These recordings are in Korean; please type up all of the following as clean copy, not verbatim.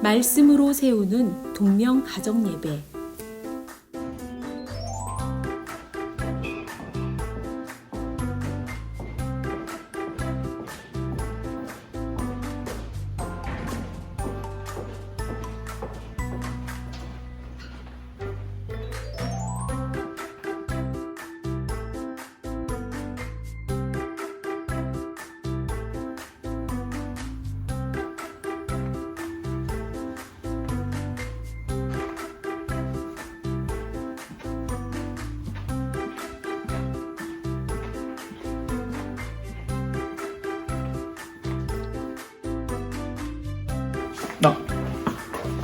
말씀으로 세우는 동명 가정 예배.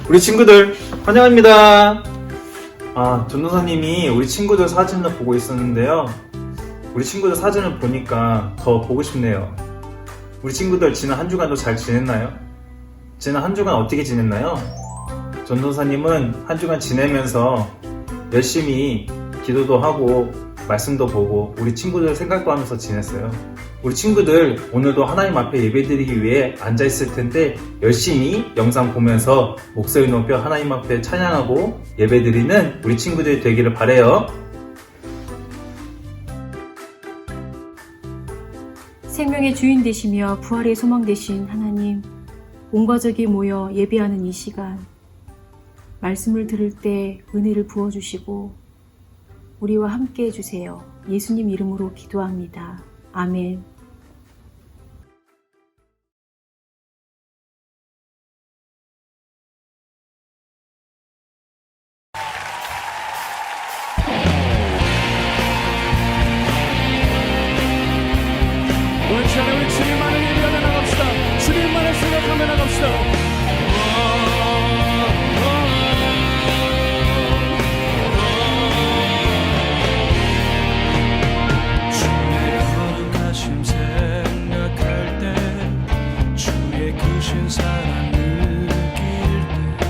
우리 친구들 환영합니다. 전도사님이 우리 친구들 사진을 보고 있었는데요. 우리 친구들 사진을 보니까 더 보고 싶네요. 우리 친구들 지난 한 주간도 잘 지냈나요? 지난 한 주간 어떻게 지냈나요? 전도사님은 한 주간 지내면서 열심히 기도도 하고 말씀도 보고 우리 친구들 생각도 하면서 지냈어요. 우리 친구들 오늘도 하나님 앞에 예배드리기 위해 앉아있을 텐데 열심히 영상 보면서 목소리 높여 하나님 앞에 찬양하고 예배드리는 우리 친구들이 되기를 바라요. 생명의 주인 되시며 부활의 소망 되신 하나님, 온 가족이 모여 예배하는 이 시간, 말씀을 들을 때 은혜를 부어주시고 우리와 함께 해주세요. 예수님 이름으로 기도합니다. 아멘. 오늘 시간에 우리 주님만을 예배하며 나갑시다. 주님만을 생각하며 나갑시다. 주의 거룩하심 생각할 때, 주의 크신 사랑 느낄 때,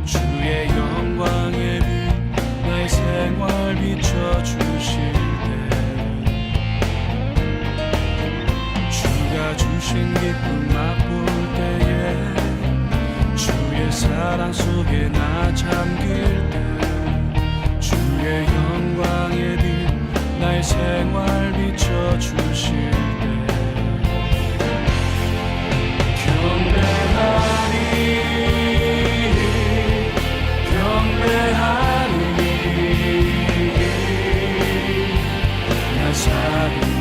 주의 영광의 빛 나의 생활 비춰주실 주신 기쁨 맛볼 때에, 주의 사랑 속에 나 잠길 때, 주의 영광의 빛 나의 생활 비춰주실 때, 경배하리 경배하리 나 사랑으로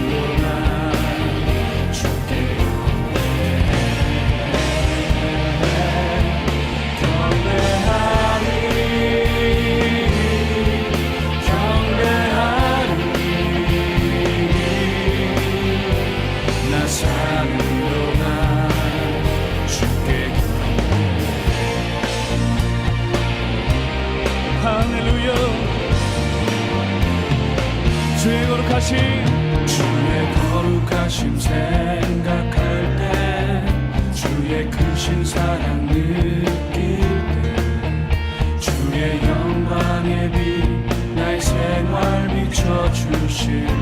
주의 거룩하심 생각할 때, 주의 크신 사랑 느낄 때, 주의 영광의 빛 나의 생활 비춰주실 때,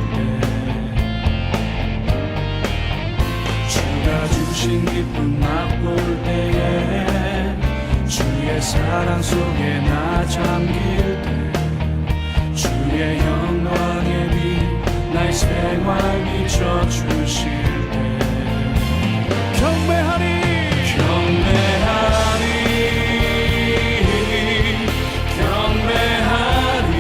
주가 주신 기쁨 맛볼 때에, 주의 사랑 속에 나 잠길 때, 주의 영광의 빛 나의 생활 비춰주실 때, 경배하리 경배하리 경배하리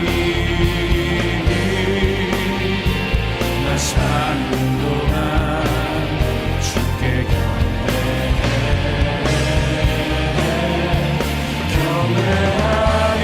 나 사는 동안 주께 경배해 경배하리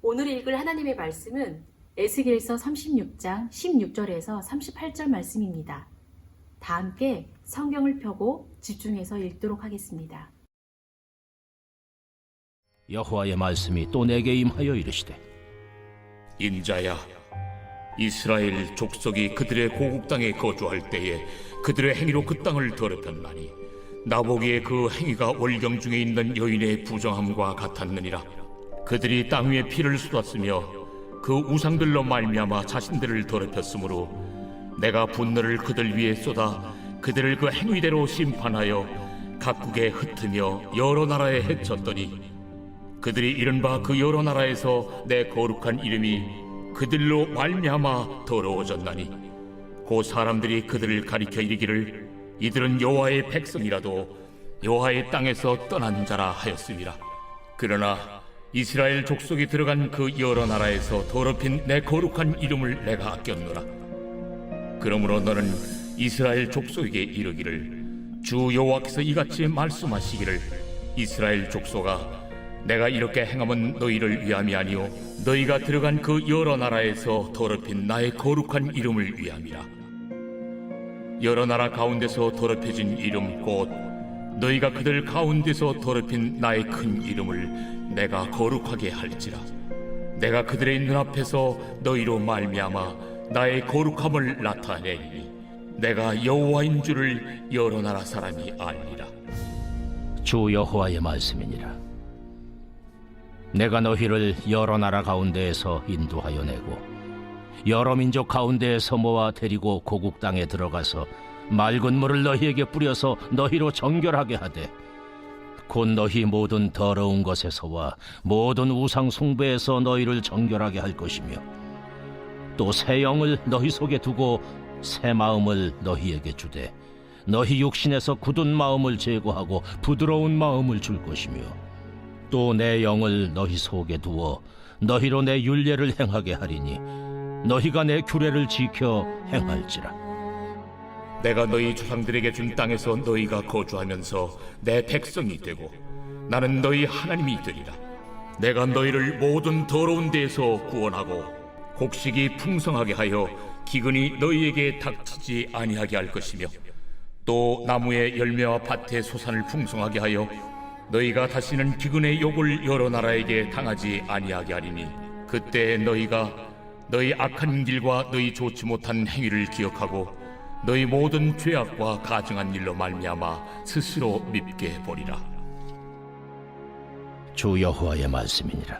오늘 읽을 하나님의 말씀은 에스겔서 36장 16절에서 38절 말씀입니다. 다 함께 성경을 펴고 집중해서 읽도록 하겠습니다. 여호와의 말씀이 또 내게 임하여 이르시되 인자야, 이스라엘 족속이 그들의 고국 땅에 거주할 때에 그들의 행위로 그 땅을 더럽혔나니 나보기에 그 행위가 월경 중에 있는 여인의 부정함과 같았느니라. 그들이 땅 위에 피를 쏟았으며 그 우상들로 말미암아 자신들을 더럽혔으므로 내가 분노를 그들 위에 쏟아 그들을 그 행위대로 심판하여 각국에 흩으며 여러 나라에 해쳤더니 그들이 이른바 그 여러 나라에서 내 거룩한 이름이 그들로 말미암아 더러워졌나니 그 사람들이 그들을 가리켜 이르기를 이들은 여호와의 백성이라도 여호와의 땅에서 떠난 자라 하였음이라. 그러나 이스라엘 족속이 들어간 그 여러 나라에서 더럽힌 내 거룩한 이름을 내가 아꼈노라. 그러므로 너는 이스라엘 족속에게 이르기를 주 여호와께서 이같이 말씀하시기를 이스라엘 족속아, 내가 이렇게 행함은 너희를 위함이 아니요 너희가 들어간 그 여러 나라에서 더럽힌 나의 거룩한 이름을 위함이라. 여러 나라 가운데서 더럽혀진 이름 곧 너희가 그들 가운데서 더럽힌 나의 큰 이름을 내가 거룩하게 할지라. 내가 그들의 눈앞에서 너희로 말미암아 나의 거룩함을 나타내리니 내가 여호와인 줄을 여러 나라 사람이 알리라. 주 여호와의 말씀이니라. 내가 너희를 여러 나라 가운데에서 인도하여 내고 여러 민족 가운데에서 모아 데리고 고국 땅에 들어가서 맑은 물을 너희에게 뿌려서 너희로 정결하게 하되 곧 너희 모든 더러운 것에서와 모든 우상 숭배에서 너희를 정결하게 할 것이며 또 새 영을 너희 속에 두고 새 마음을 너희에게 주되 너희 육신에서 굳은 마음을 제거하고 부드러운 마음을 줄 것이며 또 내 영을 너희 속에 두어 너희로 내 율례를 행하게 하리니 너희가 내 규례를 지켜 행할지라. 내가 너희 조상들에게 준 땅에서 너희가 거주하면서 내 백성이 되고 나는 너희 하나님이 되리라. 내가 너희를 모든 더러운 데에서 구원하고 곡식이 풍성하게 하여 기근이 너희에게 닥치지 아니하게 할 것이며 또 나무의 열매와 밭의 소산을 풍성하게 하여 너희가 다시는 기근의 욕을 여러 나라에게 당하지 아니하게 하리니 그때 너희가 너희 악한 길과 너희 좋지 못한 행위를 기억하고 너희 모든 죄악과 가증한 일로 말미암아 스스로 밉게 보리라. 주 여호와의 말씀이니라.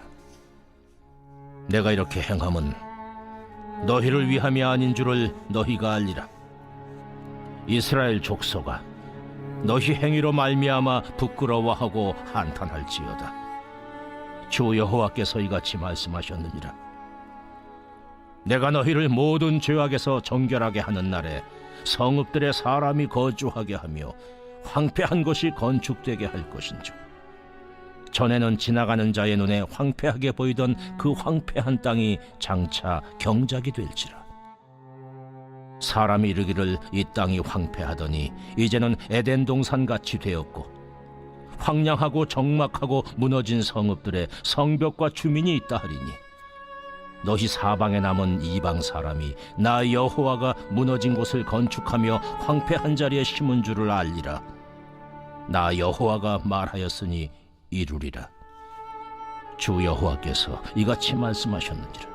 내가 이렇게 행함은 너희를 위함이 아닌 줄을 너희가 알리라. 이스라엘 족속아, 너희 행위로 말미암아 부끄러워하고 한탄할지어다. 주 여호와께서 이같이 말씀하셨느니라. 내가 너희를 모든 죄악에서 정결하게 하는 날에 성읍들에 사람이 거주하게 하며 황폐한 것이 건축되게 할 것인즉 전에는 지나가는 자의 눈에 황폐하게 보이던 그 황폐한 땅이 장차 경작이 될지라. 사람이 이르기를 이 땅이 황폐하더니 이제는 에덴 동산같이 되었고 황량하고 적막하고 무너진 성읍들에 성벽과 주민이 있다 하리니 너희 사방에 남은 이방 사람이 나 여호와가 무너진 곳을 건축하며 황폐한 자리에 심은 줄을 알리라. 나 여호와가 말하였으니 이루리라. 주 여호와께서 이같이 말씀하셨느니라.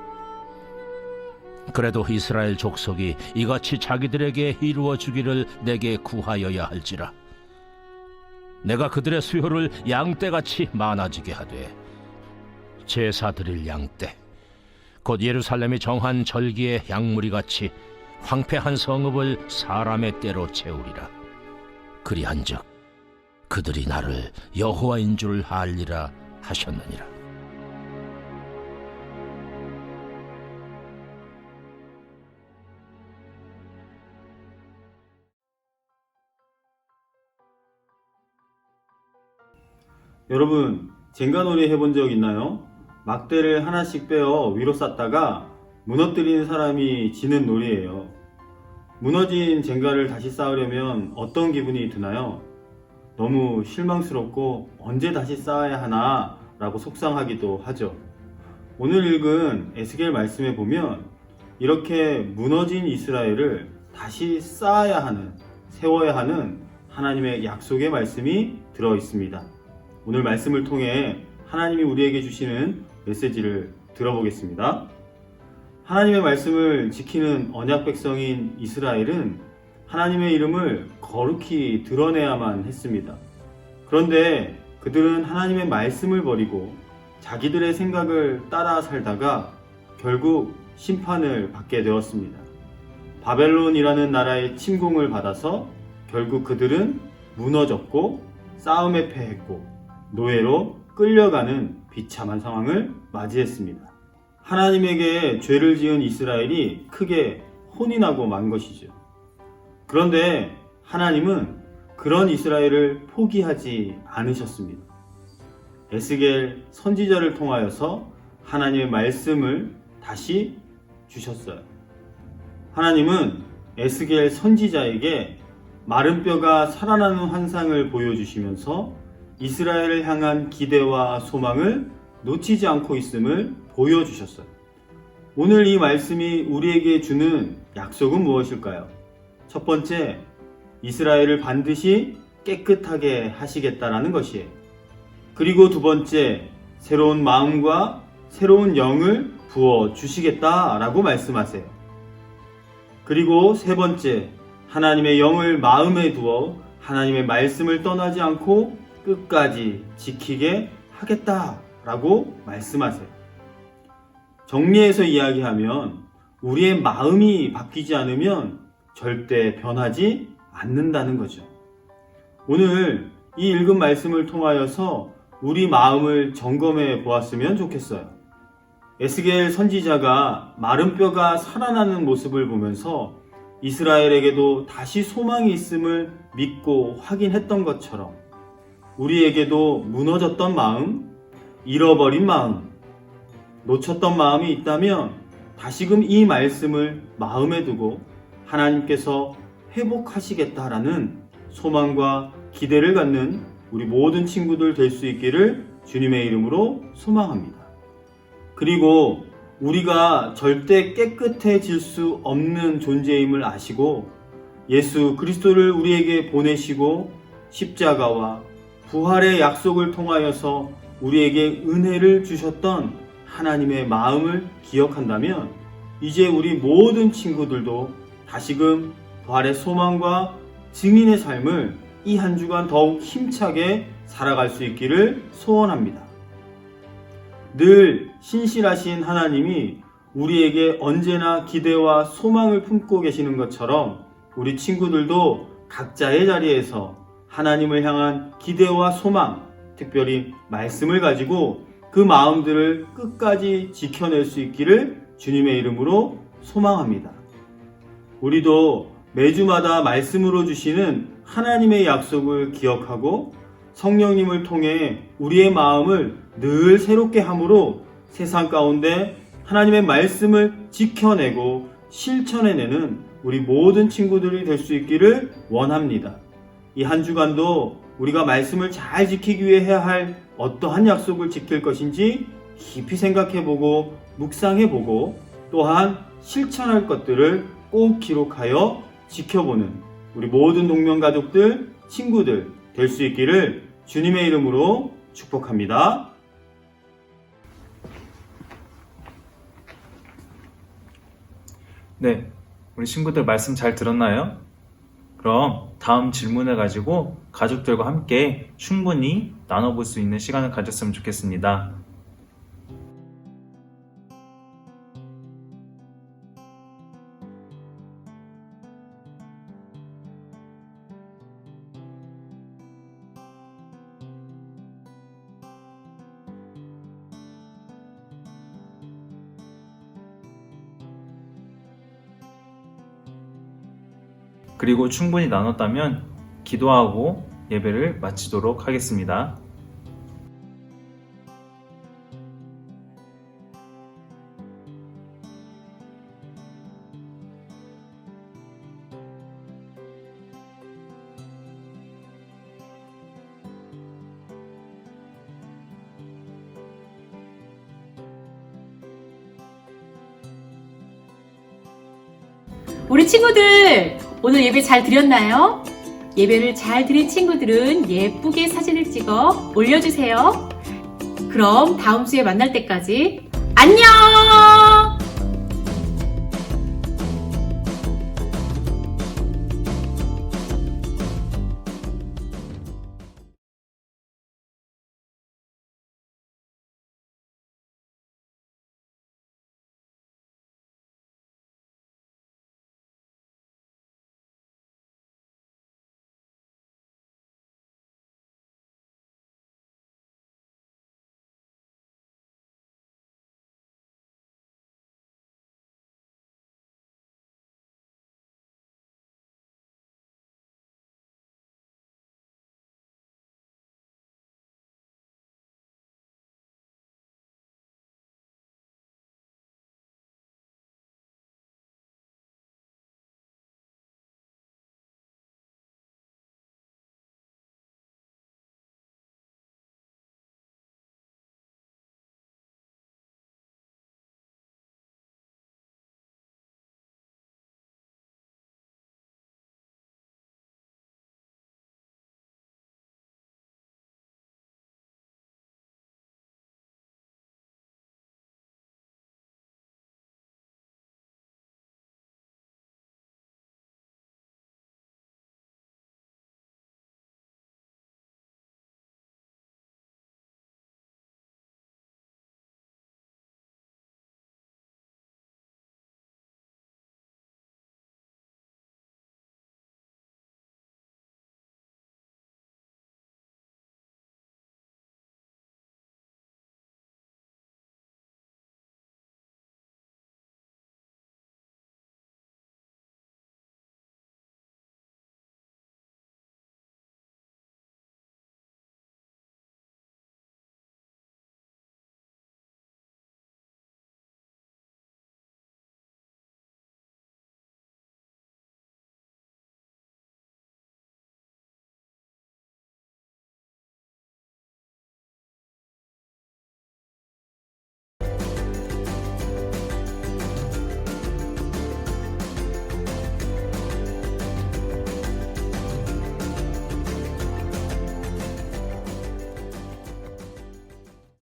그래도 이스라엘 족속이 이같이 자기들에게 이루어 주기를 내게 구하여야 할지라. 내가 그들의 수요를 양떼같이 많아지게 하되 제사 드릴 양떼 곧 예루살렘이 정한 절기의 양무리같이 황폐한 성읍을 사람의 떼로 채우리라. 그리한즉 그들이 나를 여호와인 줄 알리라 하셨느니라. 여러분, 젠가놀이 해본 적 있나요? 막대를 하나씩 빼어 위로 쌓다가 무너뜨리는 사람이 지는 놀이예요. 무너진 젠가를 다시 쌓으려면 어떤 기분이 드나요? 너무 실망스럽고 언제 다시 쌓아야 하나 라고 속상하기도 하죠. 오늘 읽은 에스겔 말씀에 보면 이렇게 무너진 이스라엘을 다시 쌓아야 하는, 세워야 하는 하나님의 약속의 말씀이 들어 있습니다. 오늘 말씀을 통해 하나님이 우리에게 주시는 메시지를 들어보겠습니다. 하나님의 말씀을 지키는 언약 백성인 이스라엘은 하나님의 이름을 거룩히 드러내야만 했습니다. 그런데 그들은 하나님의 말씀을 버리고 자기들의 생각을 따라 살다가 결국 심판을 받게 되었습니다. 바벨론이라는 나라의 침공을 받아서 결국 그들은 무너졌고 싸움에 패했고 노예로 끌려가는 비참한 상황을 맞이했습니다. 하나님에게 죄를 지은 이스라엘이 크게 혼이 나고 만 것이죠. 그런데 하나님은 그런 이스라엘을 포기하지 않으셨습니다. 에스겔 선지자를 통하여서 하나님의 말씀을 다시 주셨어요. 하나님은 에스겔 선지자에게 마른 뼈가 살아나는 환상을 보여주시면서 이스라엘을 향한 기대와 소망을 놓치지 않고 있음을 보여주셨어요. 오늘 이 말씀이 우리에게 주는 약속은 무엇일까요? 첫 번째, 이스라엘을 반드시 깨끗하게 하시겠다라는 것이에요. 그리고 두 번째, 새로운 마음과 새로운 영을 부어 주시겠다라고 말씀하세요. 그리고 세 번째, 하나님의 영을 마음에 두어 하나님의 말씀을 떠나지 않고 끝까지 지키게 하겠다라고 말씀하세요. 정리해서 이야기하면 우리의 마음이 바뀌지 않으면 절대 변하지 않는다는 거죠. 오늘 이 읽은 말씀을 통하여서 우리 마음을 점검해 보았으면 좋겠어요. 에스겔 선지자가 마른 뼈가 살아나는 모습을 보면서 이스라엘에게도 다시 소망이 있음을 믿고 확인했던 것처럼 우리에게도 무너졌던 마음, 잃어버린 마음, 놓쳤던 마음이 있다면 다시금 이 말씀을 마음에 두고 하나님께서 회복하시겠다라는 소망과 기대를 갖는 우리 모든 친구들 될 수 있기를 주님의 이름으로 소망합니다. 그리고 우리가 절대 깨끗해질 수 없는 존재임을 아시고 예수 그리스도를 우리에게 보내시고 십자가와 부활의 약속을 통하여서 우리에게 은혜를 주셨던 하나님의 마음을 기억한다면 이제 우리 모든 친구들도 다시금 부활의 소망과 증인의 삶을 이 한 주간 더욱 힘차게 살아갈 수 있기를 소원합니다. 늘 신실하신 하나님이 우리에게 언제나 기대와 소망을 품고 계시는 것처럼 우리 친구들도 각자의 자리에서 하나님을 향한 기대와 소망, 특별히 말씀을 가지고 그 마음들을 끝까지 지켜낼 수 있기를 주님의 이름으로 소망합니다. 우리도 매주마다 말씀으로 주시는 하나님의 약속을 기억하고 성령님을 통해 우리의 마음을 늘 새롭게 함으로 세상 가운데 하나님의 말씀을 지켜내고 실천해내는 우리 모든 친구들이 될 수 있기를 원합니다. 이 한 주간도 우리가 말씀을 잘 지키기 위해 해야 할 어떠한 약속을 지킬 것인지 깊이 생각해보고 묵상해보고 또한 실천할 것들을 꼭 기록하여 지켜보는 우리 모든 동명가족들, 친구들 될 수 있기를 주님의 이름으로 축복합니다. 네, 우리 친구들 말씀 잘 들었나요? 그럼 다음 질문을 가지고 가족들과 함께 충분히 나눠볼 수 있는 시간을 가졌으면 좋겠습니다. 그리고 충분히 나눴다면 기도하고 예배를 마치도록 하겠습니다. 우리 친구들, 오늘 예배 잘 드렸나요? 예배를 잘 드린 친구들은 예쁘게 사진을 찍어 올려주세요. 그럼 다음 주에 만날 때까지 안녕!